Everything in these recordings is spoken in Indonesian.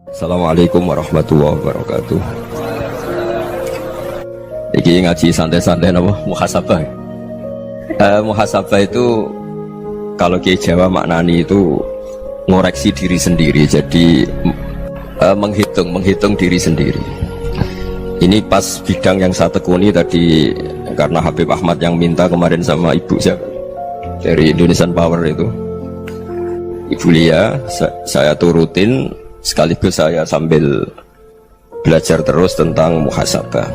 Assalamualaikum warahmatullahi wabarakatuh. Iki ngaji santai-santai napa muhasabah. Muhasabah itu kalau Kiai Jawa maknani itu ngoreksi diri sendiri. Jadi menghitung diri sendiri. Ini pas bidang yang saya tekuni tadi karena Habib Ahmad yang minta kemarin sama ibu siapa dari Indonesian Power itu. Ibu Lia, saya turutin sekaligus saya sambil belajar terus tentang muhasabah.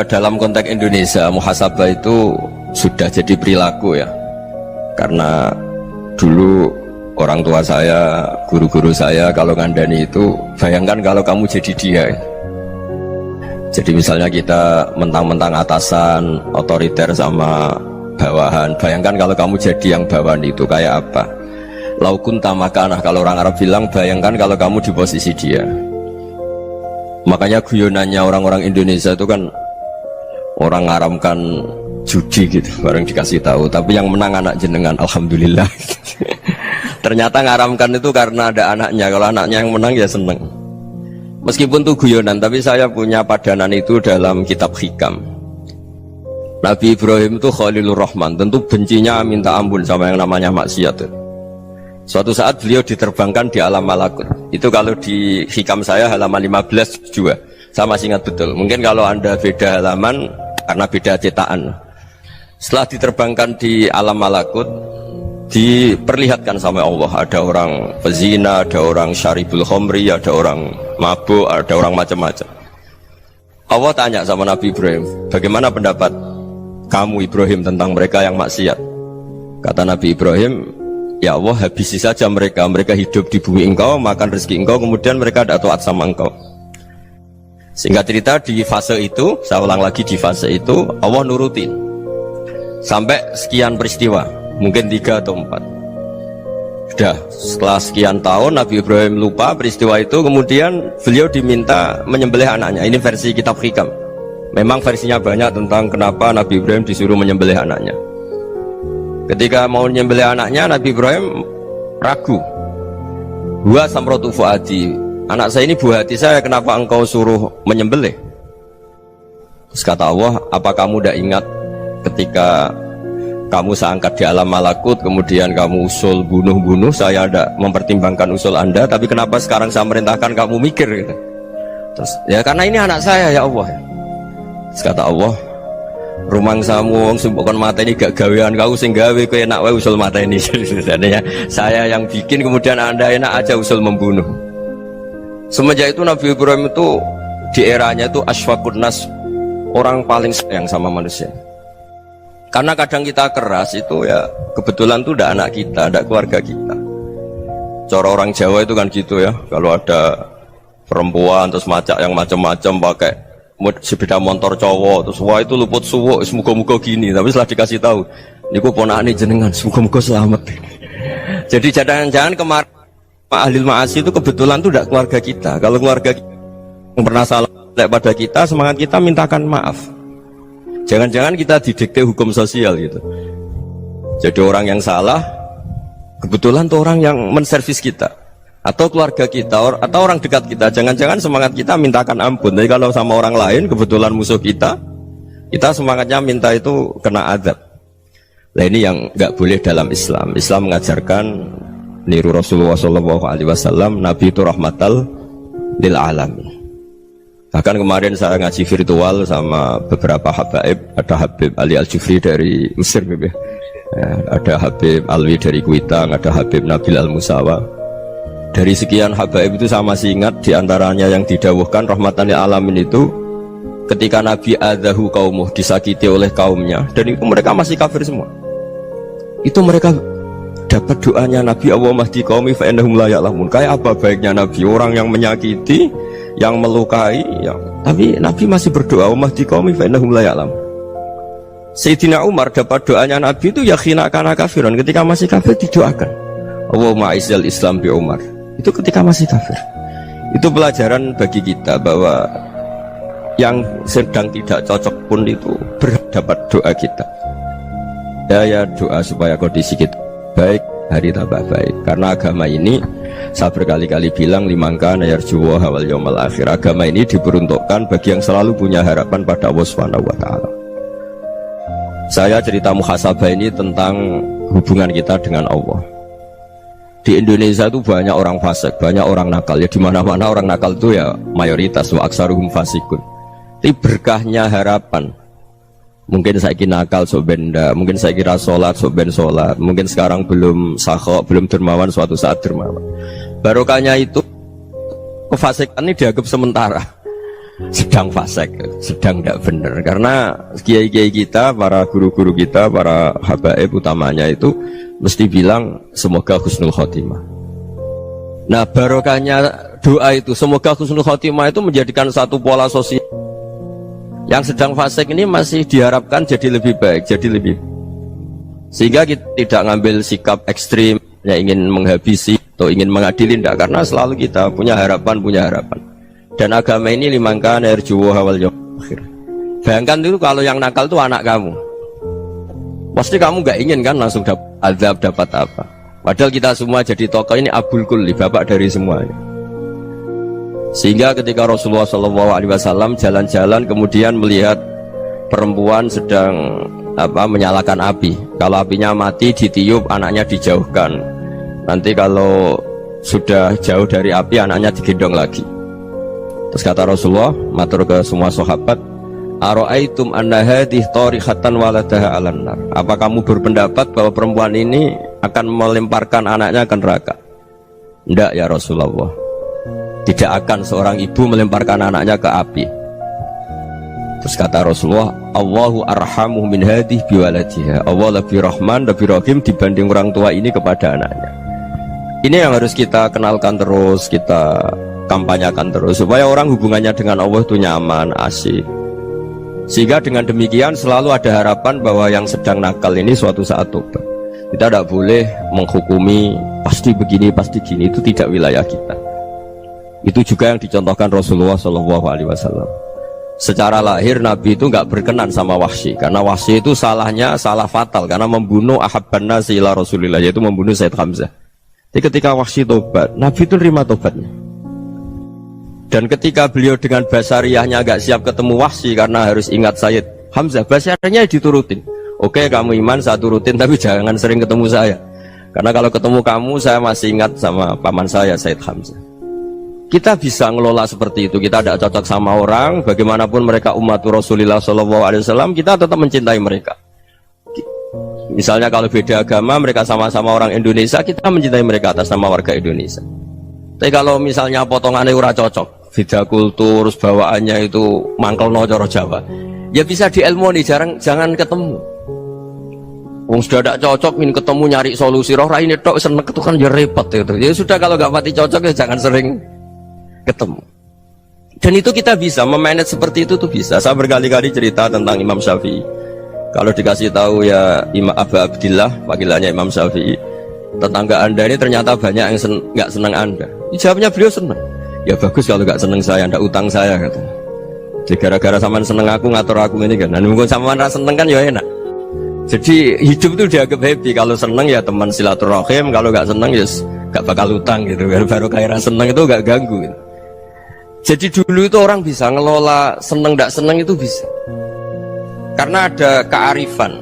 Dalam konteks Indonesia, muhasabah itu sudah jadi perilaku ya. Karena dulu orang tua saya, guru-guru saya kalau ngandani itu, bayangkan kalau kamu jadi dia. Jadi misalnya kita mentang-mentang atasan, otoriter sama bawahan. Bayangkan kalau kamu jadi yang bawahan itu kayak apa? Laukun tamakanah, kalau orang Arab bilang, bayangkan kalau kamu di posisi dia. Makanya guyonannya orang-orang Indonesia itu kan orang ngaramkan judi gitu, bareng dikasih tahu. Tapi yang menang anak jenengan, alhamdulillah. Ternyata ngaramkan itu karena ada anaknya. Kalau anaknya yang menang ya seneng. Meskipun itu guyonan, tapi saya punya padanan itu dalam kitab Hikam. Nabi Ibrahim itu Khalilur Rahman, tentu bencinya minta ampun sama yang namanya maksiat. Suatu saat beliau diterbangkan di alam malakut. Itu kalau di Hikam saya halaman 15 juga. Saya masih ingat betul. Mungkin kalau Anda beda halaman karena beda cetakan. Setelah diterbangkan di alam malakut, diperlihatkan sama Allah, ada orang pezina, ada orang syaribul khomri, ada orang mabuk, ada orang macam-macam. Allah tanya sama Nabi Ibrahim, bagaimana pendapat kamu Ibrahim tentang mereka yang maksiat? Kata Nabi Ibrahim, ya Allah, habisi saja mereka. Mereka hidup di bumi engkau, makan rezeki engkau, kemudian mereka tidak taat sama engkau. Singkat cerita, di fase itu, saya ulang lagi, di fase itu Allah nurutin sampai sekian peristiwa, mungkin 3 atau 4. Sudah setelah sekian tahun Nabi Ibrahim lupa peristiwa itu, kemudian beliau diminta menyembelih anaknya. Ini versi kitab Hikam. Memang versinya banyak tentang kenapa Nabi Ibrahim disuruh menyembelih anaknya. Ketika mau menyembelih anaknya, Nabi Ibrahim ragu. Huwa samratu fuadi, anak saya ini buah hati saya, kenapa engkau suruh menyembelih? Terus kata Allah, apa kamu tidak ingat ketika kamu saya angkat di alam malakut, kemudian kamu usul bunuh-bunuh, saya ada mempertimbangkan usul Anda, tapi kenapa sekarang saya merintahkan kamu mikir gitu? Terus, ya karena ini anak saya ya Allah. Terus kata Allah, rumang samu wong sumbukan mata ini gak gawean kau sing gawe kowe enak wae usul mata ini. Sebenarnya saya yang bikin, kemudian Anda enak aja usul membunuh. Semenjak itu Nabi Ibrahim itu di eranya itu asfaqun nas, orang paling sayang sama manusia. Karena kadang kita keras itu ya kebetulan tuh udah anak kita, ada keluarga kita. Cara orang Jawa itu kan gitu ya, kalau ada perempuan terus macak yang macam-macam pakai sepeda motor cowok, terus wah itu luput suwuk, semoga-moga gini. Tapi setelah dikasih tahu, niku ponakane jenengan, semoga-moga selamat. Jadi jangan-jangan kemarin ahli ma'asi itu kebetulan tuh udah keluarga kita. Kalau keluarga kita yang pernah salah pada kita, semangat kita mintakan maaf. Jangan-jangan kita didikte hukum sosial gitu. Jadi orang yang salah kebetulan tuh orang yang menservis kita, atau keluarga kita, atau orang dekat kita. Jangan-jangan semangat kita mintakan ampun. Jadi kalau sama orang lain kebetulan musuh kita, kita semangatnya minta itu kena azab. Nah ini yang nggak boleh dalam Islam. Islam mengajarkan niru Rasulullah SAW, Nabi itu rahmatal lil alamin. Bahkan kemarin saya ngaji virtual sama beberapa habaib, ada Habib Ali Al-Jufri dari Mesir, ya. Ada Habib Alwi dari Kuitang, ada Habib Nabil Al-Musawa. Dari sekian habaib itu saya masih ingat diantaranya yang didawuhkan rahmatan lil alamin itu ketika Nabi adzahu qaumuh, disakiti oleh kaumnya, dan itu mereka masih kafir semua. Itu mereka dapat doanya Nabi, Allah mahdi qaumi fa innahum la ya'lamun. Kayak apa baiknya Nabi, orang yang menyakiti, yang melukai, tapi Nabi masih berdoa, Allah mahdi qaumi fa innahum la ya'lamun. Sayyidina Umar dapat doanya Nabi itu yakhina kana kafiran, ketika masih kafir didoakan, Allahumma izzal Islam bi Umar. Itu ketika masih kafir. Itu pelajaran bagi kita bahwa yang sedang tidak cocok pun itu berdapat doa kita. Ya doa supaya kondisi kita baik, hari tambah baik. Karena agama ini Saya berkali-kali bilang limangka nayarjuwa wal yaumal akhir. Agama ini diperuntukkan bagi yang selalu punya harapan pada Allah Subhanahu wa taala. Saya cerita muhasabah ini tentang hubungan kita dengan Allah. Di Indonesia itu banyak orang fasik, banyak orang nakal. Ya di mana-mana orang nakal itu ya mayoritas, wa aksaruhum fasikun. Tapi berkahnya harapan. Mungkin saya kira nakal sok benda, mungkin saya kira sholat sok ben sholat, mungkin sekarang belum sakhok, belum dermawan, suatu saat dermawan. Barokahnya itu kefasikan ini dianggap sementara, sedang fasik, sedang tidak benar. Karena kiai-kiai kita, para guru-guru kita, para habaib utamanya itu mesti bilang semoga husnul khotimah. Nah barokahnya doa itu semoga husnul khotimah itu menjadikan satu pola sosial. Yang sedang fasik ini masih diharapkan jadi lebih baik, jadi lebih, sehingga kita tidak ngambil sikap ekstrim yang ingin menghabisi atau ingin mengadili, tidak, karena selalu kita punya harapan, dan agama ini limangka nerjuwa wal yaumal akhir. Bayangkan itu kalau yang nakal itu anak kamu, pasti kamu nggak ingin kan langsung dapat azab, dapat apa, padahal kita semua jadi tokoh ini abul kulli, bapak dari semuanya. Sehingga ketika Rasulullah SAW jalan-jalan kemudian melihat perempuan sedang menyalakan api. Kalau apinya mati ditiup, anaknya dijauhkan. Nanti kalau sudah jauh dari api, anaknya digendong lagi. Terus kata Rasulullah, matur ke semua sahabat, Aro'aitum anna hadih tarihatan waladaha alan nar. Apa kamu berpendapat bahwa perempuan ini akan melemparkan anaknya ke neraka? Tidak ya Rasulullah. Tidak akan seorang ibu melemparkan anaknya ke api. Terus kata Rasulullah, Allahu arhamu min hadih biwaladiha. Allah lebih rahman, lebih rahim dibanding orang tua ini kepada anaknya. Ini yang harus kita kenalkan terus, kita kampanyakan terus, supaya orang hubungannya dengan Allah itu nyaman, asik. Sehingga dengan demikian selalu ada harapan bahwa yang sedang nakal ini suatu saat tobat. Kita tidak boleh menghukumi pasti begini, pasti gini, itu tidak wilayah kita. Itu juga yang dicontohkan Rasulullah SAW. Secara lahir Nabi itu nggak berkenan sama Wahsy, karena Wahsy itu salahnya salah fatal, karena membunuh ahabban nasi ila Rasulillah, yaitu membunuh Sayyid Hamzah. Jadi ketika Wahsy tobat, Nabi itu terima tobatnya. Dan ketika beliau dengan basariyahnya nggak siap ketemu Wahsy karena harus ingat Sayyid Hamzah, basariyahnya diturutin. Oke, kamu iman, saya turutin, tapi jangan sering ketemu saya, karena kalau ketemu kamu saya masih ingat sama paman saya Sayyid Hamzah. Kita bisa ngelola seperti itu. Kita tidak cocok sama orang, bagaimanapun mereka umat Rasulullah SAW, kita tetap mencintai mereka. Misalnya kalau beda agama, mereka sama-sama orang Indonesia, kita mencintai mereka atas nama warga Indonesia. Tapi kalau misalnya potongannya ora cocok, beda kultur, bawaannya itu mangkel no coro Jawa, ya bisa diilmoni, jangan ketemu. Wong sudah tidak cocok, ingin ketemu nyari solusi, roh ini tok seneng itu kan ya repot gitu. Ya sudah, kalau nggak pati cocok ya jangan sering ketemu. Dan itu kita bisa memanage seperti itu tuh bisa. Saya berkali-kali cerita tentang Imam Syafi'i. Kalau dikasih tahu ya Imam Abu Abdillah, panggilannya Imam Syafi'i, tetangga anda ini ternyata banyak yang nggak senang anda. Jawabnya beliau senang. Ya bagus kalau nggak senang saya, ndak utang saya katanya. Jadi gara-gara saman seneng aku ngatur aku ini kan. Dan mungkin saman rasa seneng kan ya enak. Jadi hidup itu dianggap happy. Kalau seneng ya teman silaturahim, kalau nggak seneng ya nggak bakal utang gitu. Baru kayak rasa seneng itu nggak ganggu gitu. Jadi dulu itu orang bisa ngelola seneng tidak seneng itu bisa, karena ada kearifan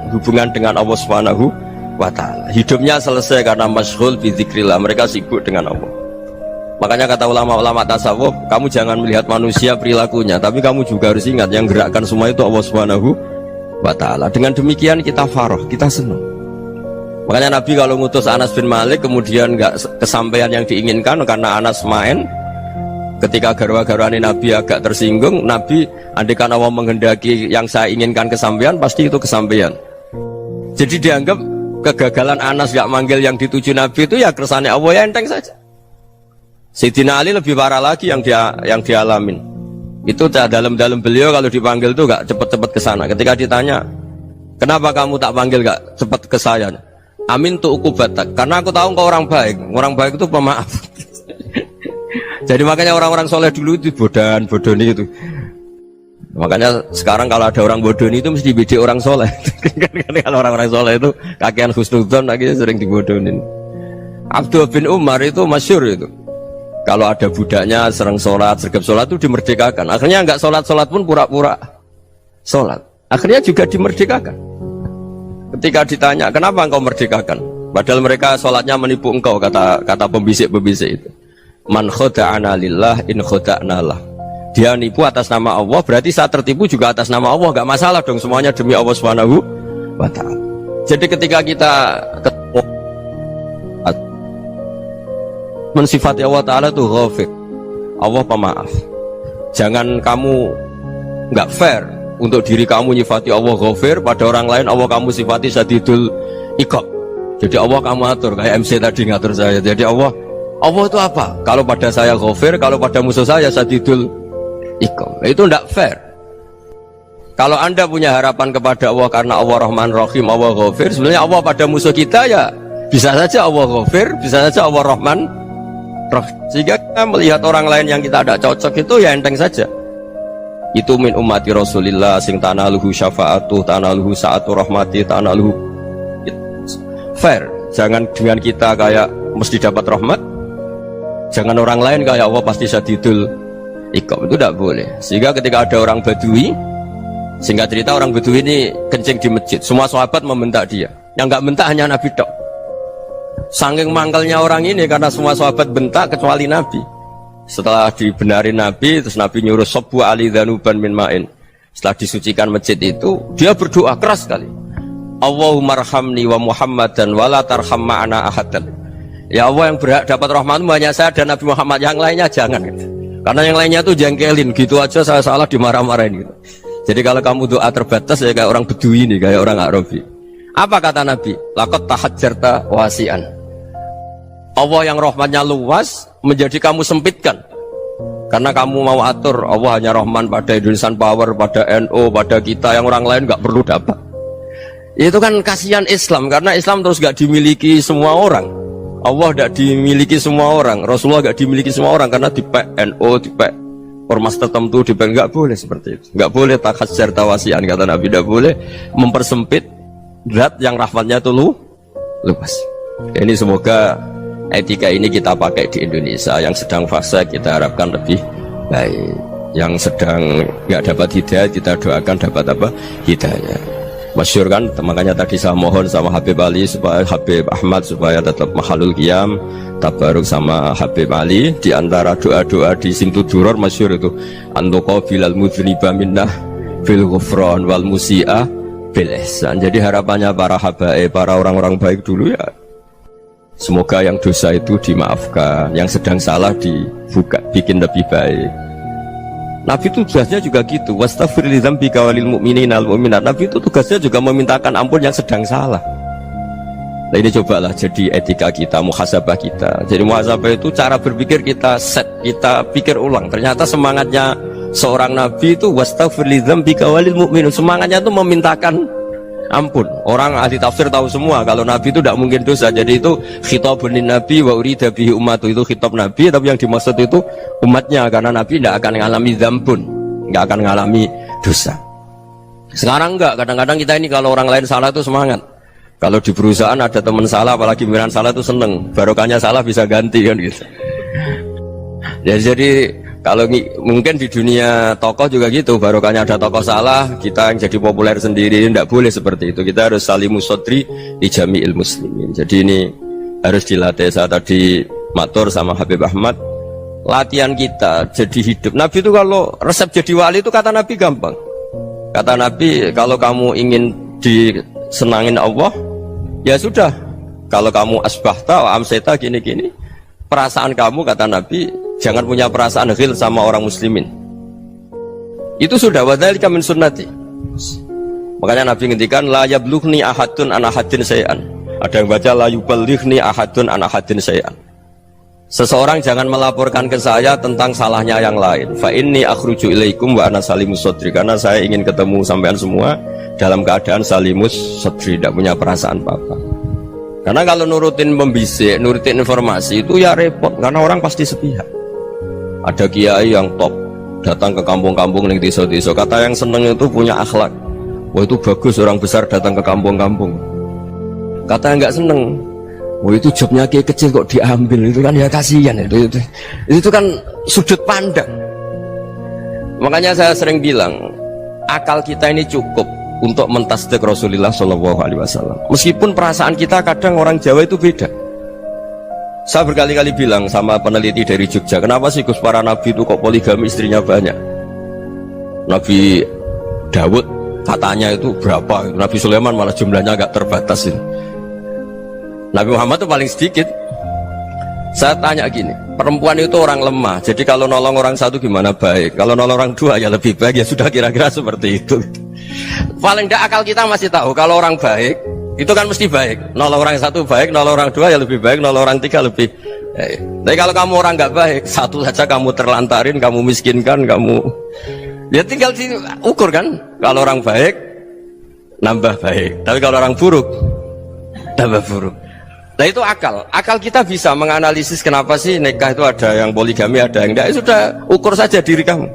hubungan dengan Allah Subhanahu wa ta'ala. Hidupnya selesai karena masyghul bi dzikrillah, mereka sibuk dengan Allah. Makanya kata ulama-ulama tasawuf, kamu jangan melihat manusia perilakunya, tapi kamu juga harus ingat yang gerakkan semua itu Allah Subhanahu wa ta'ala. Dengan demikian kita farah, kita senang. Makanya Nabi kalau ngutus Anas bin Malik kemudian nggak kesampaian yang diinginkan karena Anas main, ketika garwa-garwani Nabi agak tersinggung, Nabi andaikan Allah menghendaki yang saya inginkan kesampaian, pasti itu kesampaian. Jadi dianggap kegagalan Anas gak manggil yang dituju Nabi itu ya kersane Allah, ya enteng saja. Sayyidina Ali lebih parah lagi yang dialamin. Itu dalam beliau kalau dipanggil itu gak cepet-cepet ke sana. Ketika ditanya, kenapa kamu tak panggil gak cepet ke saya? Amin tu ukubatak, karena aku tahu engkau orang baik. Orang baik itu pemaaf. Jadi makanya orang-orang soleh dulu itu bodoni itu. Makanya sekarang kalau ada orang bodoni itu mesti beda orang soleh. Kalau orang-orang soleh itu kakean husnudzon akhirnya sering dibodonin. Abdullah bin Umar itu masyhur itu. Kalau ada budaknya sering sholat, sergap sholat itu dimerdekakan. Akhirnya nggak sholat pun pura-pura sholat. Akhirnya juga dimerdekakan. Ketika ditanya, kenapa engkau merdekakan? Padahal mereka sholatnya menipu engkau, kata pembisik-pembisik itu. Man khoda'ana lillah in khoda'na lah. Dia nipu atas nama Allah, berarti saat tertipu juga atas nama Allah. Gak masalah dong, semuanya demi Allah Subhanahu wa ta'ala. Jadi ketika kita mensifati Allah Ta'ala itu ghafir, Allah pemaaf. Jangan kamu nggak fair untuk diri kamu nyifati Allah ghafir, pada orang lain Allah kamu sifati syadidul iqab. Jadi Allah kamu atur, kayak MC tadi ngatur saya. Jadi Allah itu apa? Kalau pada saya ghafir, kalau pada musuh saya syadidul iqab. Itu nggak fair. Kalau Anda punya harapan kepada Allah karena Allah Rahman Rahim, Allah ghafir, sebenarnya Allah pada musuh kita ya bisa saja Allah ghafir, bisa saja Allah Rahman Rahim. Sehingga kita melihat orang lain yang kita tidak cocok itu ya enteng saja. Itu min ummati Rasulillah sing tanaluhu syafa'atuh, tanaluhu sa'atu rahmati, tanaluhu fair. Jangan dengan kita kayak mesti dapat rahmat, jangan orang lain kayak Allah pasti syadidul iqab. Itu tidak boleh. Sehingga ketika ada orang Badui, singkat cerita orang Badui ini kencing di masjid, semua sahabat membentak dia. Yang nggak bentak hanya Nabi tok. Saking mangkelnya orang ini karena semua sahabat bentak kecuali Nabi. Setelah dibenarin Nabi, terus Nabi nyuruh sabbu ali dhanuban min ma'in. Setelah disucikan masjid itu, dia berdoa keras sekali. Allahumma arhamni wa Muhammadan wa la tarham ma'ana ahadan. Ya Allah, yang berhak dapat rahmatmu hanya saya dan Nabi Muhammad, yang lainnya jangan. Karena yang lainnya tuh jengkelin, gitu aja saya salah dimarah-marahin gitu. Jadi kalau kamu doa terbatas ya kayak orang Bedui ini, kayak orang Arabi. Apa kata Nabi? Laqad tahajjarta wasi'an. Allah yang rahmatnya luas menjadi kamu sempitkan karena kamu mau atur Allah hanya rahman pada Indonesian Power, pada NU, pada kita, yang orang lain nggak perlu dapat. Itu kan kasihan Islam, karena Islam terus nggak dimiliki semua orang. Allah nggak dimiliki semua orang, Rasulullah nggak dimiliki semua orang, karena di NU, di ormas tertentu, di nggak boleh seperti itu. Nggak boleh takhasyar tawasian, kata Nabi, nggak boleh mempersempit zat yang rahmatnya itu luas. Ini semoga etika ini kita pakai di Indonesia. Yang sedang fase kita harapkan lebih baik, yang sedang nggak dapat hidayah kita doakan dapat apa? Hidayah. Masyhur kan, makanya tadi saya mohon sama Habib Ali supaya Habib Ahmad supaya tetap mahalul qiyam tabaruk sama Habib Ali. Di antara doa-doa di Simtud Duror masyhur itu antuqa bilal mudhniba minnah fil ghufran wal musi'ah bil ihsan. Jadi harapannya para habaib, para orang-orang baik dulu ya, semoga yang dosa itu dimaafkan, yang sedang salah dibuka, bikin lebih baik. Nabi itu tugasnya juga gitu, wastaghfir li dzambika walil mu'minina wal mu'minat. Nabi itu tugasnya juga memintakan ampun yang sedang salah. Nah ini cobalah jadi etika kita, muhasabah kita. Jadi muhasabah itu cara berpikir kita set, kita pikir ulang. Ternyata semangatnya seorang Nabi itu wastaghfir li dzambika walil mu'minun. Semangatnya itu memintakan ampun. Orang ahli tafsir tahu semua kalau Nabi itu tidak mungkin dosa. Jadi itu khitabun lin Nabi wa urida bihi ummatu, itu khitab Nabi, tapi yang dimaksud itu umatnya, karena Nabi tidak akan mengalami dzambun, tidak akan mengalami dosa. Sekarang enggak, kadang-kadang kita ini kalau orang lain salah itu semangat. Kalau di perusahaan ada teman salah, apalagi pimpinan salah itu seneng, barokahnya salah bisa ganti kan gitu. Ya, jadi kalau mungkin di dunia tokoh juga gitu, barokahnya ada tokoh salah, kita yang jadi populer sendiri, tidak boleh seperti itu. Kita harus salimus sodri di jami'il muslimin. Jadi ini harus dilatih. Saya tadi matur sama Habib Ahmad, latihan kita jadi hidup. Nabi itu kalau resep jadi wali itu kata Nabi gampang. Kata Nabi, kalau kamu ingin disenangin Allah, ya sudah. Kalau kamu asbahta wa amseta gini-gini, perasaan kamu, kata Nabi, jangan punya perasaan ghil sama orang muslimin. Itu sudah wadzalika min sunnati. Makanya Nabi ngendikan la yablughni ahadun an ahadin syai'an. Ada yang baca la yuballighni ahadun an ahadin syai'an. Seseorang jangan melaporkan ke saya tentang salahnya yang lain. Fa inni akhruju ilaikum wa ana salimus sodri. Karena saya ingin ketemu sampean semua dalam keadaan salimus sodri, tidak punya perasaan apa-apa. Karena kalau nurutin pembisik, nurutin informasi itu ya repot, karena orang pasti sepihak. Ada kiai yang top datang ke kampung-kampung ning desa-desa, kata yang seneng itu punya akhlak. Wah itu bagus orang besar datang ke kampung-kampung. Kata yang nggak seneng, Oh itu jobnya kayak kecil kok diambil, itu kan ya kasihan itu kan sudut pandang. Makanya saya sering bilang akal kita ini cukup untuk mentasdik Rasulullah SAW. Meskipun perasaan kita kadang orang Jawa itu beda. Saya berkali-kali bilang sama peneliti dari Jogja, kenapa sih Gus para nabi itu kok poligami istrinya banyak? Nabi Dawud katanya itu berapa? Nabi Sulaiman malah jumlahnya agak terbatas ini. Nabi Muhammad itu paling sedikit. Saya tanya gini, perempuan itu orang lemah, jadi kalau nolong orang satu gimana baik, kalau nolong orang dua ya lebih baik, ya sudah kira-kira seperti itu. Paling tidak akal kita masih tahu kalau orang baik itu kan mesti baik, nolong orang satu baik, nolong orang dua ya lebih baik, nolong orang tiga lebih baik. Tapi kalau kamu orang nggak baik, satu saja kamu terlantarin, kamu miskinkan, kamu ya tinggal diukur kan. Kalau orang baik nambah baik, tapi kalau orang buruk tambah buruk. Nah itu akal kita bisa menganalisis kenapa sih nikah itu ada yang poligami, ada yang enggak. Sudah ukur saja diri kamu.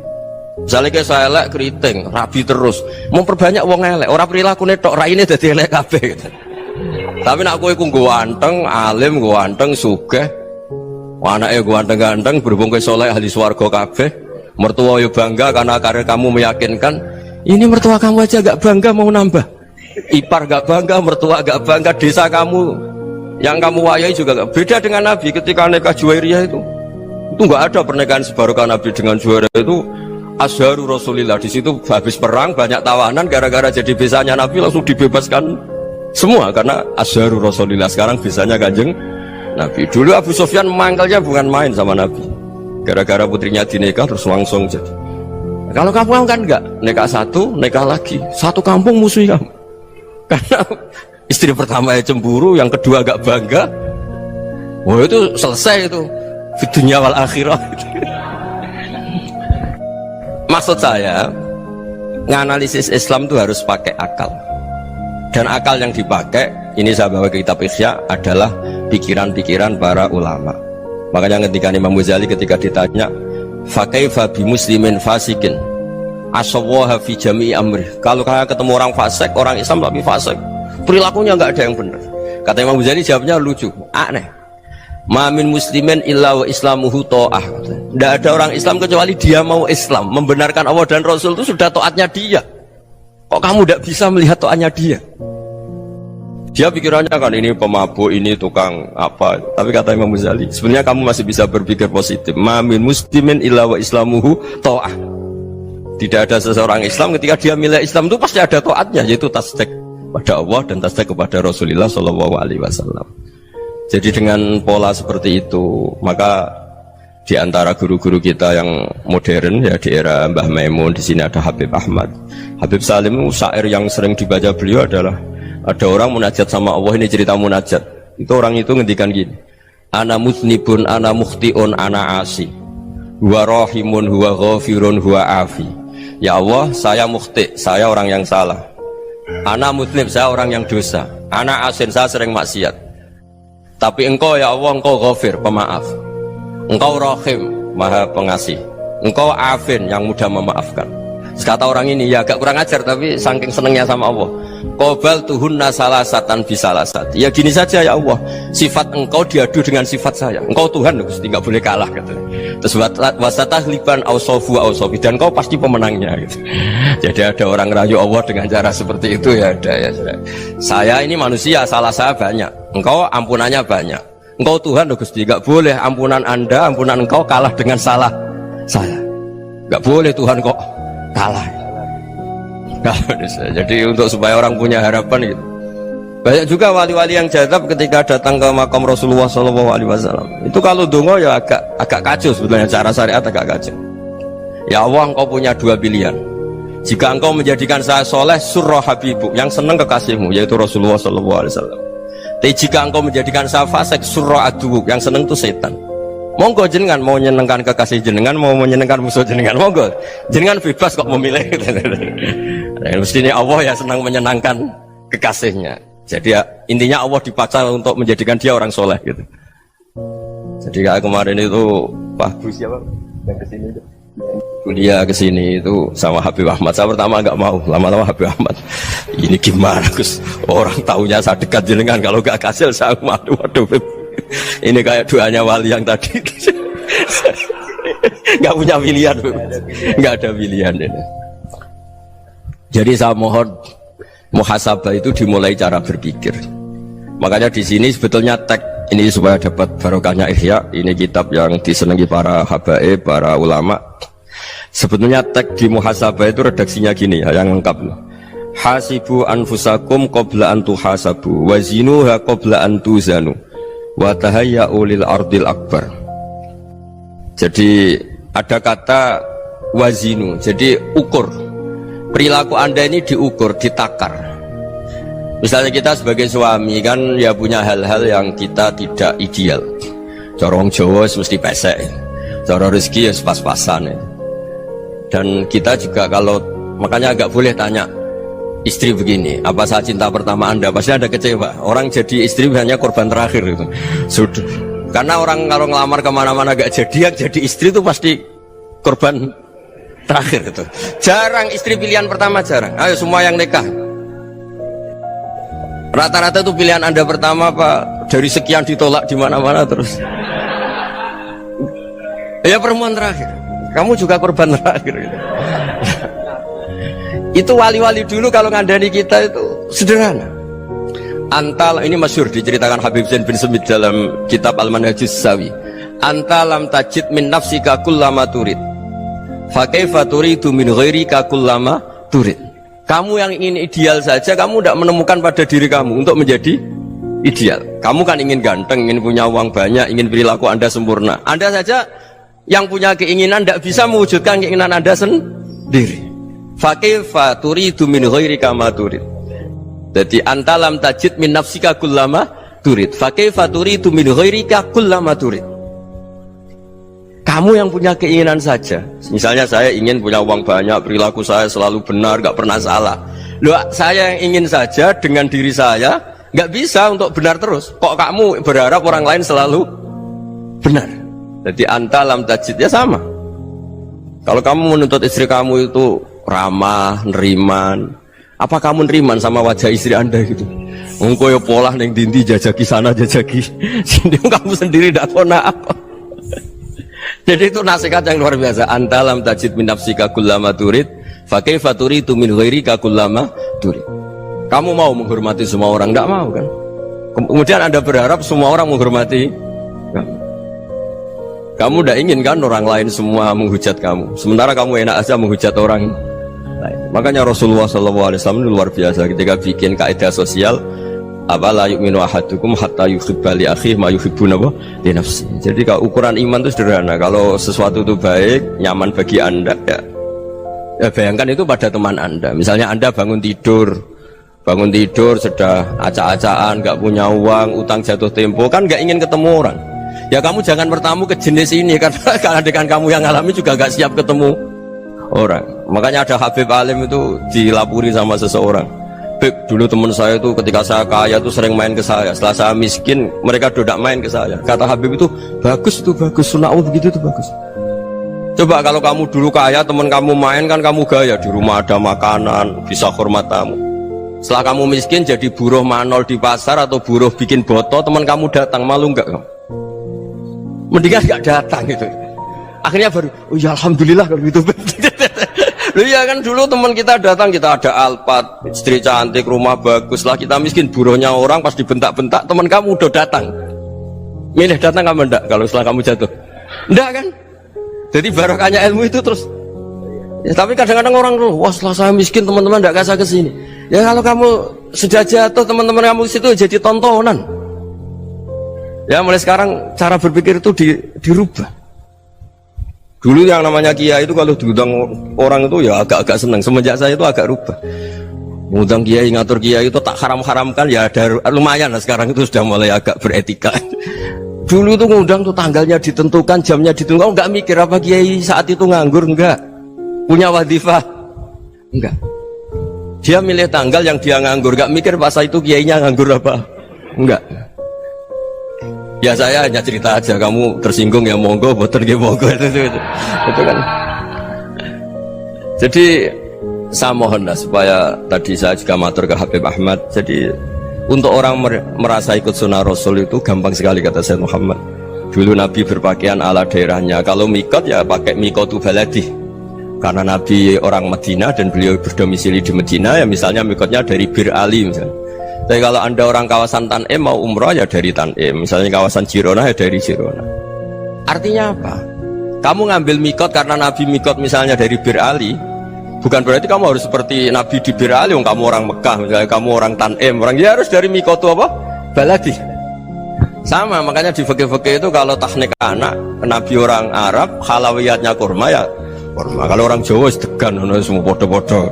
Misalnya kayak saya elek keriting, rabi terus, memperbanyak wong elek, orang perilaku netok, raine dadi elek kabeh gitu. Tapi nak kowe ku ganteng, alim, ganteng, sugih, anake ganteng-ganteng, berhubung kowe saleh ahli swarga kabeh, mertua yo bangga karena karir kamu meyakinkan. Ini mertua kamu aja gak bangga mau nambah. Ipar gak bangga, mertua gak bangga, desa kamu yang kamu wayai juga gak beda dengan Nabi ketika nikah Juwairiyah itu nggak ada pernikahan sebarokah Nabi dengan Juwairiyah itu Azharu Rasulillah. Di situ habis perang banyak tawanan, gara-gara jadi besanya Nabi langsung dibebaskan semua karena Azharu Rasulillah. Sekarang besanya Kanjeng Nabi. Dulu Abu Sufyan mangkalnya bukan main sama Nabi, gara-gara putrinya dinikah terus langsung jadi. Kalau kamu kan enggak, nikah satu, nikah lagi, satu kampung musuh kamu karena istri pertama ya cemburu, yang kedua agak bangga. Wah itu selesai itu di dunia wal akhirah. Maksud saya nganalisis Islam itu harus pakai akal, dan akal yang dipakai ini saya bawa ke kitab Ihya adalah pikiran-pikiran para ulama. Makanya ketika Imam Ghazali ketika ditanya fakaifa bi muslimin fasikin asawwaha fi jami'i amri, kalau kalian ketemu orang fasik, orang Islam tapi fasik, perilakunya nggak ada yang benar. Kata Imam Ghazali jawabnya lucu, aneh. Mamin muslimin illa wa islamuhu ta'ah. Tidak ada orang Islam kecuali dia mau Islam, membenarkan Allah dan Rasul itu sudah taatnya dia. Kok kamu tidak bisa melihat taatnya dia? Dia pikirannya kan ini pemabuk, ini tukang apa. Tapi kata Imam Ghazali, sebenarnya kamu masih bisa berpikir positif. Mamin muslimin illa wa islamuhu ta'ah. Tidak ada seseorang Islam ketika dia milik Islam itu pasti ada taatnya, yaitu tasdik pada Allah dan tasdik kepada Rasulullah SAW. Jadi dengan pola seperti itu, maka di antara guru-guru kita yang modern ya di era Mbah Maimun, di sini ada Habib Ahmad, Habib Salim, syair yang sering dibaca beliau adalah ada orang munajat sama Allah. Ini cerita munajat. Itu orang itu ngendikan gini, ana musnibun, ana mukhtiun, ana asi, huwa rahimun, huwa ghafirun, huwa afi. Ya Allah, saya mukhti, saya orang yang salah. Ana muslim, saya orang yang dosa. Ana asin, saya sering maksiat. Tapi engkau ya Allah, engkau ghafir, pemaaf. Engkau rahim, maha pengasih. Engkau afin, yang mudah memaafkan. Kata orang ini, ya agak kurang ajar, tapi saking senengnya sama Allah. Qobal tuhunna salasatan bisalasat. Ya gini saja ya Allah, sifat engkau diadu dengan sifat saya. Engkau Tuhan, Gusti, nggak boleh kalah katanya. Terus wasatah liban ausofu ausofi, dan kau pasti pemenangnya gitu. Jadi ada orang rayu Allah dengan cara seperti itu ya ada ya. Saya ini manusia, salah saya banyak. Engkau ampunannya banyak. Engkau Tuhan, Gusti, nggak boleh ampunan Anda, ampunan engkau kalah dengan salah saya. Nggak boleh Tuhan kok kalah. Jadi untuk supaya orang punya harapan gitu. Banyak juga wali-wali yang jadab ketika datang ke makam Rasulullah SAW. Itu kalau dongo ya agak kacau sebetulnya, cara syariat agak kacau. Ya Allah, engkau punya dua pilihan. Jika engkau menjadikan saya soleh, surah habibuk, yang senang kekasihmu, yaitu Rasulullah SAW. Tapi jika engkau menjadikan saya fasik, surah adubuk, yang senang itu setan. Monggo jenengan mau menyenangkan kekasih jenengan, mau menyenangkan musuh jenengan, monggo jenengan bebas kok memilih. Mestinya Allah ya senang menyenangkan kekasihnya. Jadi ya, intinya Allah dipaksa untuk menjadikan dia orang soleh gitu. Jadi kayak kemarin itu Pak Gus siapa yang kesini itu kuliah ke sini itu sama Habib Ahmad. Saya pertama nggak mau, lama-lama Habib Ahmad. Ini gimana Gus? Orang taunya saya dekat jenengan, kalau nggak kasil saya waduh. Ini kayak doanya wali yang tadi. Nggak punya pilihan, nggak ada pilihan ini. Jadi saya mohon muhasabah itu dimulai cara berpikir. Makanya di sini sebetulnya tag ini supaya dapat barokahnya Ihya. Ini kitab yang disenangi para habaib, para ulama. Sebetulnya tag di muhasabah itu redaksinya gini ya, yang lengkap. Hasibu anfusakum qabla an tuhasabu wazinuha qabla an tuzanu wa tahayya'u lil ardil akbar. Jadi ada kata wazinu, jadi ukur. Perilaku Anda ini diukur, ditakar. Misalnya kita sebagai suami kan ya punya hal-hal yang kita tidak ideal. Corong Jawa mesti pesek, cara rezeki ya pas-pasan. Dan kita juga kalau makanya agak boleh tanya istri begini, apa saat cinta pertama Anda? Pasti Anda kecewa. Orang jadi istri hanya korban terakhir itu. Sudah. Karena orang kalau ngelamar kemana-mana gak jadi, yang jadi istri itu pasti korban terakhir itu. Jarang istri pilihan pertama, jarang. Ayo semua yang nikah. Rata-rata itu pilihan Anda pertama Pak, dari sekian ditolak di mana-mana terus. Ya perempuan terakhir. Kamu juga korban terakhir gitu. Itu wali-wali dulu kalau ngandani kita itu sederhana. Antal ini masyhur diceritakan Habib Zain bin Semit dalam kitab Al-Manhajus Sawi. Antalam tajid min nafsika kullama turid. Fa kaifa turidu min ghairika kullama turid. Kamu yang ingin ideal saja kamu tidak menemukan pada diri kamu untuk menjadi ideal. Kamu kan ingin ganteng, ingin punya uang banyak, ingin perilaku Anda sempurna. Anda saja yang punya keinginan tidak bisa mewujudkan keinginan Anda sendiri. Fakaifa turidu min ghairika ma turid. Jadi antalam tajid min nafsika kullama turid. Fakaifa turidu min ghairika kullama turid. Kamu yang punya keinginan saja. Misalnya saya ingin punya uang banyak, perilaku saya selalu benar, gak pernah salah. Loh, saya yang ingin saja dengan diri saya gak bisa untuk benar terus. Kok kamu berharap orang lain selalu benar? Jadi antalam tajid ya sama. Kalau kamu menuntut istri kamu itu ramah, neriman, apa kamu neriman sama wajah istri Anda gitu? Engkau ya pola neng dindi jajaki sana jajaki sini, kamu sendiri tidak tahu apa. Jadi itu nasihat yang luar biasa. Antalam tajid min nafsika kullama turid, fa kaifa turidu min ghairika kullama turid. Kamu mau menghormati semua orang? Tidak mau kan? Kemudian Anda berharap semua orang menghormati kamu. Kamu tidak ingin kan orang lain semua menghujat kamu, sementara kamu enak aja menghujat orang lain. Makanya Rasulullah SAW luar biasa ketika bikin kaidah sosial, apa la yu'minu ahadukum hatta yuhibba li akhihi ma yuhibbu li nafsi. Jadi kalau ukuran iman itu sederhana. Kalau sesuatu itu baik, nyaman bagi Anda ya bayangkan itu pada teman Anda. Misalnya Anda bangun tidur sudah acak-acakan, gak punya uang, utang jatuh tempo, kan gak ingin ketemu orang. Ya kamu jangan bertamu ke jenis ini, karena dengan kamu yang alami juga gak siap ketemu orang. Makanya ada Habib Alim itu dilapuri sama seseorang. Habib, dulu teman saya itu ketika saya kaya itu sering main ke saya. Setelah saya miskin, mereka tidak main ke saya. Kata Habib itu bagus, sunahmu begitu itu bagus. Coba kalau kamu dulu kaya, teman kamu main kan kamu gaya, di rumah ada makanan, bisa hormat tamu. Setelah kamu miskin jadi buruh manol di pasar atau buruh bikin boto, teman kamu datang, malu enggak kamu? Mendingan gak datang gitu. Akhirnya baru, oh ya alhamdulillah kalau gitu. Loh ya kan dulu teman kita datang, kita ada Alphard, istri cantik, rumah bagus. Lah kita miskin, buruhnya orang pas dibentak-bentak, teman kamu udah datang. Milih datang kamu enggak kalau setelah kamu jatuh? Enggak kan? Jadi barokahnya ilmu itu terus. Ya, tapi kadang-kadang orang tuh, wah setelah saya miskin teman-teman enggak kasih ke sini. Ya kalau kamu sudah jatuh, teman-teman kamu di situ jadi tontonan. Ya mulai sekarang cara berpikir itu dirubah. Dulu yang namanya kiai itu kalau diundang orang itu ya agak-agak senang. Semenjak saya itu agak rubah. Ngundang kiai, ngatur kiai itu tak haram-haramkan ya ada lumayan lah, sekarang itu sudah mulai agak beretika. Dulu itu ngundang tuh tanggalnya ditentukan, jamnya ditentukan, enggak mikir apa kiai saat itu nganggur, enggak. Punya wadifah, enggak. Dia milih tanggal yang dia nganggur, enggak mikir pas itu kiainya nganggur apa, enggak. Ya saya hanya cerita aja, kamu tersinggung ya monggo, boten nggih monggo itu kan. Jadi saya mohonlah supaya tadi saya juga matur ke Habib Ahmad. Jadi untuk orang merasa ikut sunnah Rasul itu gampang sekali kata Sayyid Muhammad. Dulu Nabi berpakaian ala daerahnya. Kalau mikot ya pakai mikotu baladi. Karena Nabi orang Medina dan beliau berdomisili di Medina, ya misalnya mikotnya dari Bir Ali misalnya. Tapi kalau anda orang kawasan Tanim mau umroh ya dari Tanim. Misalnya kawasan Jirona ya dari Jirona. Artinya apa? Kamu ngambil mikot karena Nabi mikot misalnya dari Bir Ali, bukan berarti kamu harus seperti Nabi di Bir Ali. Kamu orang Mekah, misalnya kamu orang Tanim, orang ya harus dari mikotu apa? Baladi. Sama, makanya di fikih-fikih itu kalau teknik anak Nabi orang Arab, halawiyatnya kurma ya kurma. Kalau orang Jawa sedegan, semua podo-podo.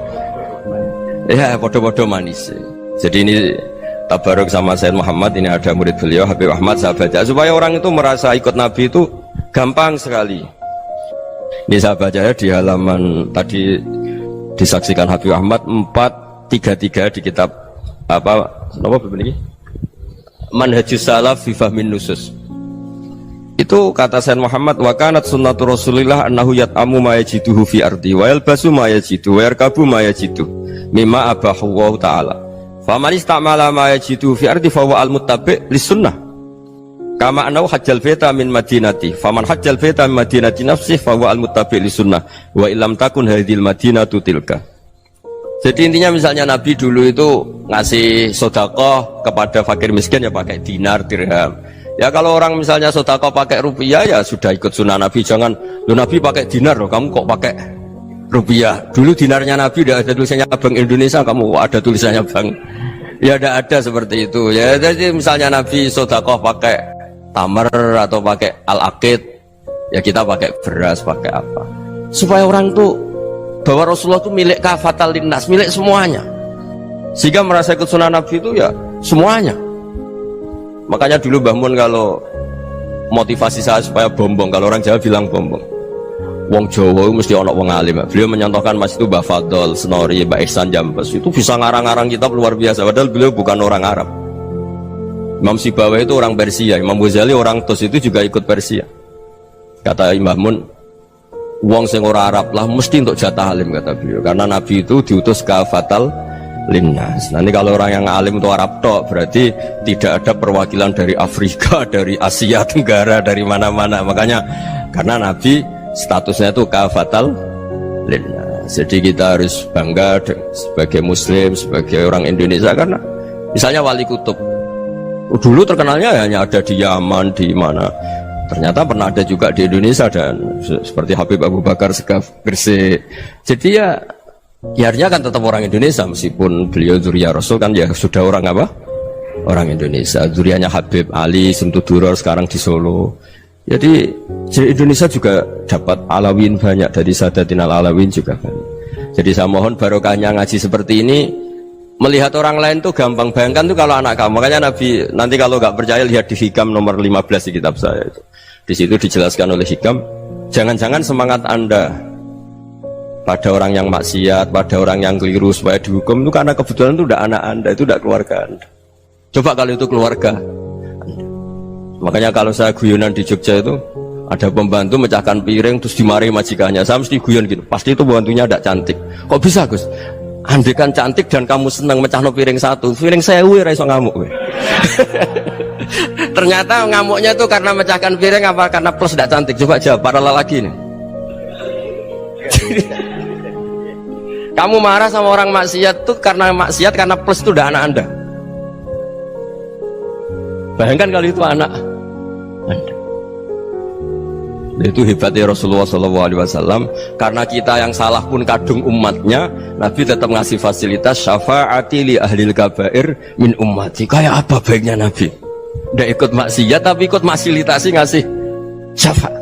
Ya podo-podo manis. Jadi ini tabaruk sama Sayyid Muhammad, ini ada murid beliau Habib Ahmad, saya baca supaya orang itu merasa ikut Nabi itu gampang sekali. Ini saya baca ya di halaman tadi disaksikan Habib Ahmad 433 di kitab apa begini? Manhajus Salaf fi Fahmin Nusus. Itu kata Sayyid Muhammad, wa kanat sunnatu Rasulillah annahu yat'amu ma yajiduhu fi ardi wa yalbasu ma yajidu wa yarkabu ma yajidu mimma abahu Allah ta'ala. Faman istamala ma yajidu fi ardi fa huwa al-muttabi' lis-sunnah. Kama annahu hajjal baita min madinati. Faman hajjal baita min madinati nafsihi fa huwa al-muttabi' lis-sunnah. Wa illam takun hadhil madinatu tilka. Jadi intinya misalnya Nabi dulu itu ngasih sedekah kepada fakir miskin ya pakai dinar, dirham. Ya kalau orang misalnya sedekah pakai rupiah ya sudah ikut sunnah Nabi. Jangan, lu Nabi pakai dinar loh, kamu kok pakai rupiah. Dulu dinarnya Nabi tidak ada tulisannya Bank Indonesia, kamu ada tulisannya Bank. Ya tidak ada seperti itu. Ya jadi misalnya Nabi sedekah pakai tamar atau pakai al-aqid, ya kita pakai beras, pakai apa. Supaya orang tuh bahwa Rasulullah itu milik kafatal linnas, milik semuanya. Sehingga merasa ikut sunnah Nabi itu ya semuanya. Makanya dulu Mbah Mun kalau motivasi saya supaya bombong, kalau orang Jawa bilang bombong. Wong Jawa mesti ono wong alim. Beliau menyontohkan Mas itu Mbah Fadol, Senori, Mbah Ihsan Jambes itu bisa ngarang-ngarang kitab luar biasa. Padahal beliau bukan orang Arab. Imam Sibawai itu orang Persia, Imam Ghazali orang Tus itu juga ikut Persia. Kata Mbah Mun, wong sing ora Arab lah mesti untuk jatah alim kata beliau. Karena Nabi itu diutus kafatal linnas. Nanti kalau orang yang alim itu Arab tok, berarti tidak ada perwakilan dari Afrika, dari Asia Tenggara, dari mana-mana. Makanya karena Nabi statusnya itu kafatal linnas. Jadi kita harus bangga sebagai Muslim, sebagai orang Indonesia karena misalnya Wali Kutub dulu terkenalnya hanya ada di Yaman, di mana. Ternyata pernah ada juga di Indonesia dan seperti Habib Abu Bakar Segaf Gresik. Jadi ya artinya kan tetap orang Indonesia meskipun beliau zuriyah Rasul kan ya sudah orang apa? Orang Indonesia. Zuriyahnya Habib Ali Sentuduror sekarang di Solo. Jadi Indonesia juga dapat alawin banyak dari Sadatin al-Alawin juga banyak. Jadi saya mohon barokahnya ngaji seperti ini. Melihat orang lain tuh gampang, bayangkan tuh kalau anak kamu. Makanya Nabi nanti kalau nggak percaya lihat di Hikam nomor 15 di kitab saya itu. Di situ dijelaskan oleh Hikam, jangan-jangan semangat Anda pada orang yang maksiat, pada orang yang keliru supaya dihukum itu karena kebetulan itu udah anak Anda, itu udah keluarga Anda. Coba kalau itu keluarga Anda. Makanya kalau saya guyonan di Jogja itu ada pembantu mecahkan piring terus dimarahi majikannya, saya mesti guyon gitu, pasti itu pembantunya tidak cantik. Kok bisa Gus? Andai kan cantik dan kamu senang mecahno piring satu, piring saya ora iso ngamuk. Ternyata ngamuknya itu karena mecahkan piring apa karena plus tidak cantik? Coba jawab para lelaki ini. Kamu marah sama orang maksiat itu karena maksiat, karena plus itu udah anak Anda. Bayangkan kalau itu anak Anda. Itu hebatnya Rasulullah SAW. Karena kita yang salah pun kadung umatnya, Nabi tetap ngasih fasilitas syafaati li ahlil kabair min ummati. Kayak apa baiknya Nabi? Tidak ikut maksiat tapi ikut fasilitasi ngasih syafaat.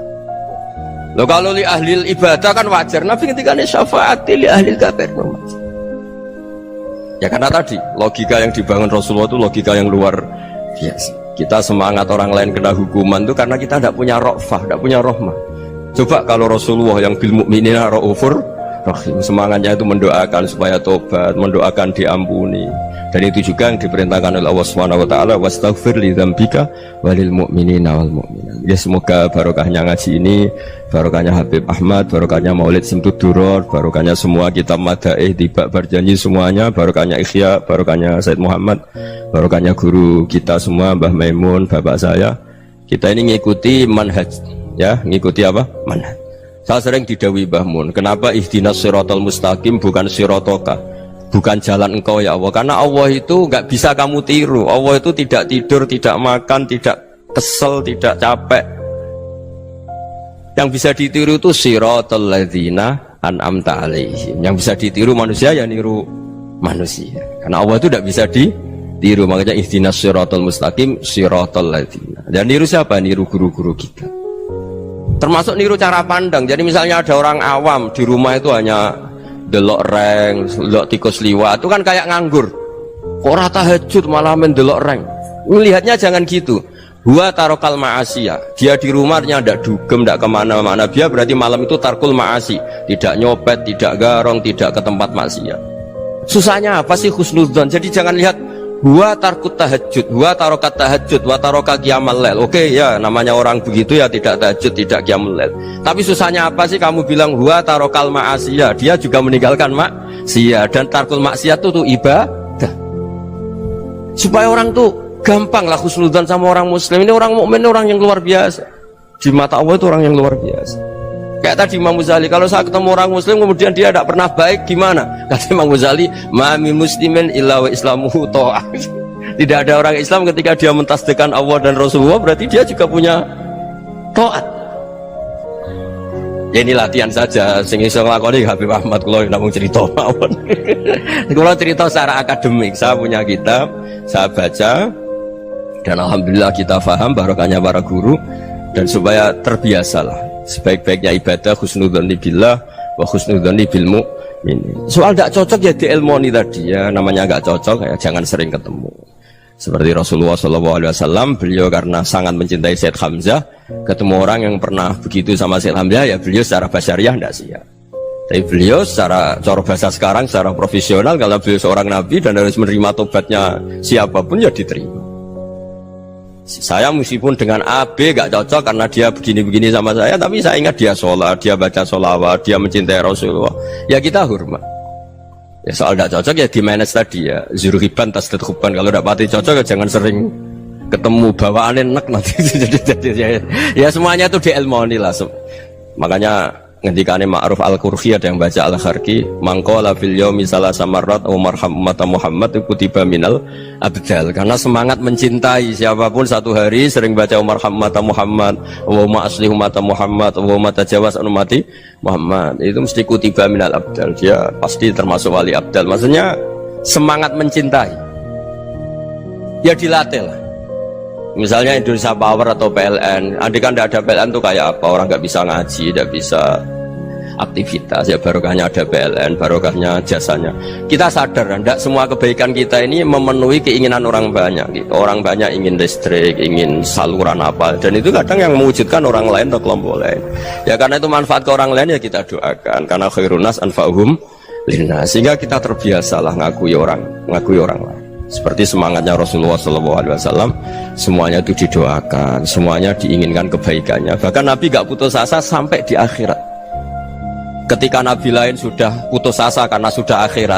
Loh kalau li ahlil ibadah kan wajar. Nabi ketika ini syafaati li ahlil kabair min ummati. Ya karena tadi logika yang dibangun Rasulullah itu logika yang luar biasa. Kita semangat orang lain kena hukuman itu karena kita tidak punya rofah, tidak punya rohmah. Coba kalau Rasulullah yang bil mukminina raufur Rahim. Semangatnya itu mendoakan supaya tobat, mendoakan diampuni. Dan itu juga yang diperintahkan oleh Allah Subhanahu wa taala, wastaghfir li dzambika walil mu'minina wal mu'minat. Ya semoga barokahnya ngaji ini, barokahnya Habib Ahmad, barokahnya Maulid Simtud Duror, barokahnya semua kitab Madaih, Tiba Berjanji semuanya, barokahnya Ikhya, barokahnya Said Muhammad, barokahnya guru kita semua, Mbah Maimun, bapak saya. Kita ini ngikuti manhaj, ya, ngikuti apa? Manhaj. Saya sering didhawuhi Mbah Mun, kenapa ihdinas siratal mustaqim bukan siratoka, bukan jalan engkau ya Allah, karena Allah itu nggak bisa kamu tiru. Allah itu tidak tidur, tidak makan, tidak kesel, tidak capek. Yang bisa ditiru itu siratal ladzina an'amta alaihim. Yang bisa ditiru manusia ya niru manusia, karena Allah itu tidak bisa ditiru. Makanya ihdinas siratal mustaqim siratal ladzina. Dan niru siapa? Niru guru-guru kita. Termasuk niru cara pandang. Jadi misalnya ada orang awam di rumah itu hanya delok reng, delok tikus liwat, itu kan kayak nganggur. Ora tahajud malah mendelok reng. Melihatnya jangan gitu. Huwa tarokal ma'asiyah. Dia di rumahnya tidak dugem, tidak kemana-mana. Dia berarti malam itu tarkul ma'asi. Tidak nyopet, tidak garong, tidak ke tempat maksiat. Susahnya apa sih husnudzon? Jadi jangan lihat huwa tarkut tahajud, huwa tarokat tahajud, wa taroka qiyamal lail. Oke ya, namanya orang begitu ya tidak tahajud, tidak qiyamul lail. Tapi susahnya apa sih kamu bilang huwa tarokal ma'asiyah? Dia juga meninggalkan maksiat, dan tarkul maksiat itu ibadah. Supaya orang tuh gampang lah husnudzon sama orang muslim. Ini orang mukmin, orang yang luar biasa. Di mata Allah itu orang yang luar biasa. Kayak tadi Imam Ghazali, kalau saya ketemu orang muslim kemudian dia tidak pernah baik, gimana? Kata Imam Ghazali, ma'ami muslimin illa wa islamuhu ta'ah. Tidak ada orang Islam ketika dia mentasdihkan Allah dan Rasulullah, berarti dia juga punya taat. Ya ini latihan saja, sing iso nglakoni Habib Ahmad kula namung cerita mawon. Kula cerita secara akademik, saya punya kitab, saya baca, dan alhamdulillah kita paham barokahnya para guru, dan supaya terbiasalah. Sebaik-baiknya ibadah husnudzon billah wa husnudzon bil mu'min. Soal tidak cocok ya diilmoni tadi ya, namanya nggak cocok ya jangan sering ketemu. Seperti Rasulullah SAW, beliau karena sangat mencintai Said Hamzah, ketemu orang yang pernah begitu sama Said Hamzah ya beliau secara basyariah tidak siap. Tapi beliau secara cara bahasa sekarang, secara profesional, kalau beliau seorang nabi dan harus menerima tobatnya siapapun ya diterima. Saya meskipun dengan A, B gak cocok karena dia begini-begini sama saya, tapi saya ingat dia sholat, dia baca sholawat, dia mencintai Rasulullah, ya kita hormat. Ya soal gak cocok ya di manage tadi ya, zurhiban tasdid huban. Kalau gak pati cocok ya jangan sering ketemu, bawaannya enak nanti. Jadi ya semuanya itu diilmoni lah. Makanya ngendikane Ma'ruf Al-Qurhi, ada yang baca Al-Kharki, mangqala fil yaumi salasa marrat wa marham umat Muhammad kutiba minal abdal. Karena semangat mencintai siapapun satu hari sering baca marham umat Muhammad wa ma asli umat Muhammad wa ma tajawaz an umati Muhammad, itu mesti kutiba minal abdal. Dia pasti termasuk wali abdal. Maksudnya semangat mencintai ya dilatih lah. Misalnya Indonesia Power atau PLN, andai kan tidak ada PLN tuh kayak apa? Orang nggak bisa ngaji, tidak bisa aktivitas. Ya barokahnya ada PLN, barokahnya jasanya. Kita sadar, tidak semua kebaikan kita ini memenuhi keinginan orang banyak. Gitu. Orang banyak ingin listrik, ingin saluran apa, dan itu kadang yang mewujudkan orang lain atau kelompok lain. Ya karena itu manfaat ke orang lain ya kita doakan. Karena khairun nas anfa'uhum linnas. Sehingga kita terbiasalah ngakui orang lain. Seperti semangatnya Rasulullah SAW, semuanya itu didoakan, semuanya diinginkan kebaikannya. Bahkan Nabi gak putus asa sampai di akhirat. Ketika Nabi lain sudah putus asa karena sudah akhirat,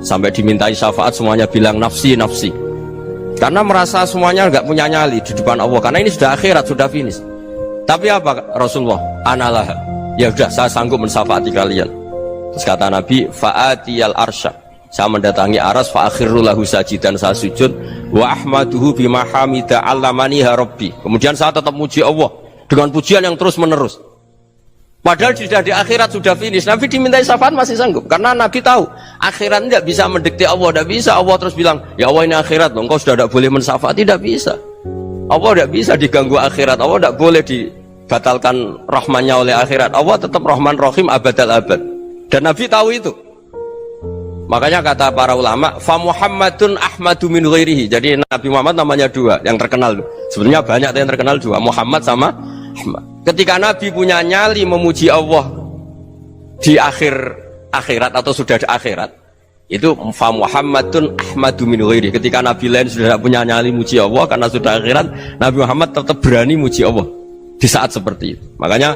sampai dimintai syafaat semuanya bilang nafsi nafsi, karena merasa semuanya gak punya nyali di depan Allah, karena ini sudah akhirat, sudah finish. Tapi apa Rasulullah? Analah, ya sudah saya sanggup mensyafaati kalian. Terus kata Nabi, fa'atiyal arsya, saya mendatangi aras, fa'akhirru lahu sajidan, saya sujud, wa ahmaduhu bima hamida allamaniha rabbi. Kemudian saya tetap muji Allah dengan pujian yang terus menerus. Padahal sudah di akhirat, sudah finish. Nabi dimintai syafaat masih sanggup, karena Nabi tahu akhirat tidak bisa mendikte Allah, tidak bisa. Allah terus bilang, ya Allah ini akhirat loh, engkau sudah tidak boleh mensyafaat. Tidak bisa. Allah tidak bisa diganggu akhirat. Allah tidak boleh dibatalkan rahmannya oleh akhirat. Allah tetap Rahman Rahim abadal abad. Dan Nabi tahu itu. Makanya kata para ulama, fa Muhammadun ahmadu min ghairihi. Jadi Nabi Muhammad namanya dua yang terkenal. Sebenarnya banyak yang terkenal dua, Muhammad sama Ahmad. Ketika Nabi punya nyali memuji Allah di akhir akhirat atau sudah di akhirat itu fa Muhammadun ahmadu min ghairi, ketika Nabi lain sudah tidak punya nyali muji Allah karena sudah akhirat, Nabi Muhammad tetap berani muji Allah di saat seperti itu. Makanya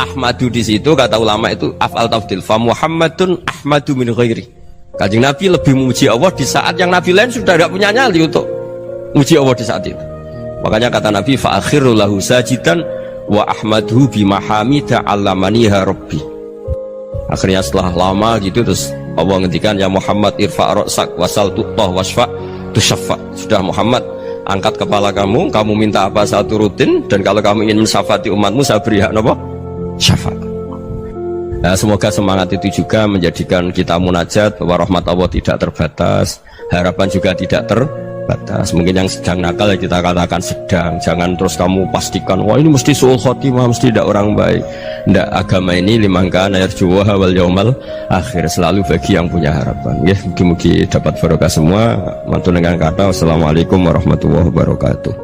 ahmadu di situ kata ulama itu af'al tafdil, fa Muhammadun ahmadu min ghairi. Kanjeng Nabi lebih memuji Allah di saat yang Nabi lain sudah tidak punya nyali untuk muji Allah di saat itu. Makanya kata Nabi fa akhiru lahu sajidan wa ahmaduhu bimahamidah allamaniha rabbi. Akhirnya setelah lama gitu terus Allah ngendikan ya Muhammad irfa' ra'sak wasal tu'tah wasfa' tusyaffa. Sudah Muhammad, angkat kepala kamu, kamu minta apa saya turutin, dan kalau kamu ingin mensyafaati umatmu saya beri hak apa? Syafaat. Nah, semoga semangat itu juga menjadikan kita munajat bahwa rahmat Allah tidak terbatas, harapan juga tidak terbatas. Mungkin yang sedang nakal ya kita katakan sedang, jangan terus kamu pastikan wah ini mesti su'ul khotimah, mesti tidak orang baik. Tidak, agama ini liman kana yarju wal yaumal akhir, selalu bagi yang punya harapan. Ya, mugi-mugi dapat barokah semua. Mantu dengan kata wassalamualaikum warahmatullahi wabarakatuh.